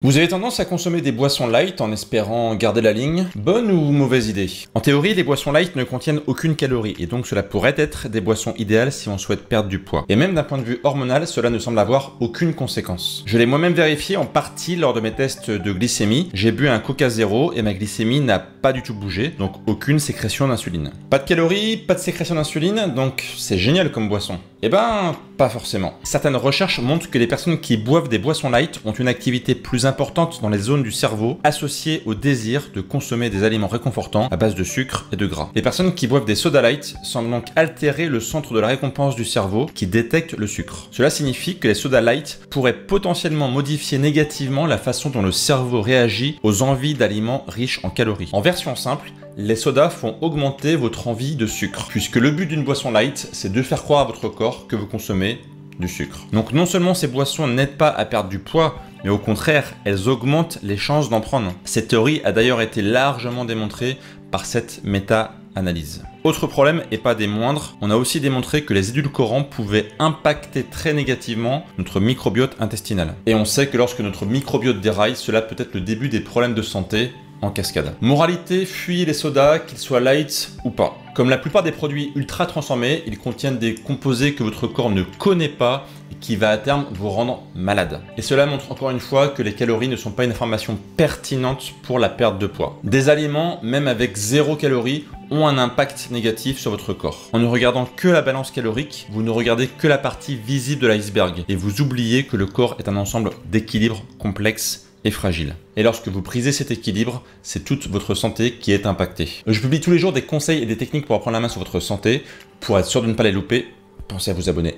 Vous avez tendance à consommer des boissons light en espérant garder la ligne? Bonne ou mauvaise idée? En théorie, les boissons light ne contiennent aucune calorie et donc cela pourrait être des boissons idéales si on souhaite perdre du poids. Et même d'un point de vue hormonal, cela ne semble avoir aucune conséquence. Je l'ai moi-même vérifié en partie lors de mes tests de glycémie. J'ai bu un Coca Zéro et ma glycémie n'a pas du tout bougé, donc aucune sécrétion d'insuline. Pas de calories, pas de sécrétion d'insuline, donc c'est génial comme boisson. Eh ben, pas forcément. Certaines recherches montrent que les personnes qui boivent des boissons light ont une activité plus importante dans les zones du cerveau associées au désir de consommer des aliments réconfortants à base de sucre et de gras. Les personnes qui boivent des soda light semblent donc altérer le centre de la récompense du cerveau qui détecte le sucre. Cela signifie que les soda light pourraient potentiellement modifier négativement la façon dont le cerveau réagit aux envies d'aliments riches en calories. En version simple, les sodas font augmenter votre envie de sucre, puisque le but d'une boisson light, c'est de faire croire à votre corps que vous consommez du sucre. Donc non seulement ces boissons n'aident pas à perdre du poids, mais au contraire, elles augmentent les chances d'en prendre. Cette théorie a d'ailleurs été largement démontrée par cette méta-analyse. Autre problème, et pas des moindres, on a aussi démontré que les édulcorants pouvaient impacter très négativement notre microbiote intestinal. Et on sait que lorsque notre microbiote déraille, cela peut être le début des problèmes de santé en cascade. Moralité, fuyez les sodas, qu'ils soient light ou pas. Comme la plupart des produits ultra transformés, ils contiennent des composés que votre corps ne connaît pas et qui va à terme vous rendre malade. Et cela montre encore une fois que les calories ne sont pas une information pertinente pour la perte de poids. Des aliments, même avec 0 calories, ont un impact négatif sur votre corps. En ne regardant que la balance calorique, vous ne regardez que la partie visible de l'iceberg et vous oubliez que le corps est un ensemble d'équilibres complexes et fragile. Et lorsque vous brisez cet équilibre, c'est toute votre santé qui est impactée. Je publie tous les jours des conseils et des techniques pour reprendre la main sur votre santé. Pour être sûr de ne pas les louper, pensez à vous abonner.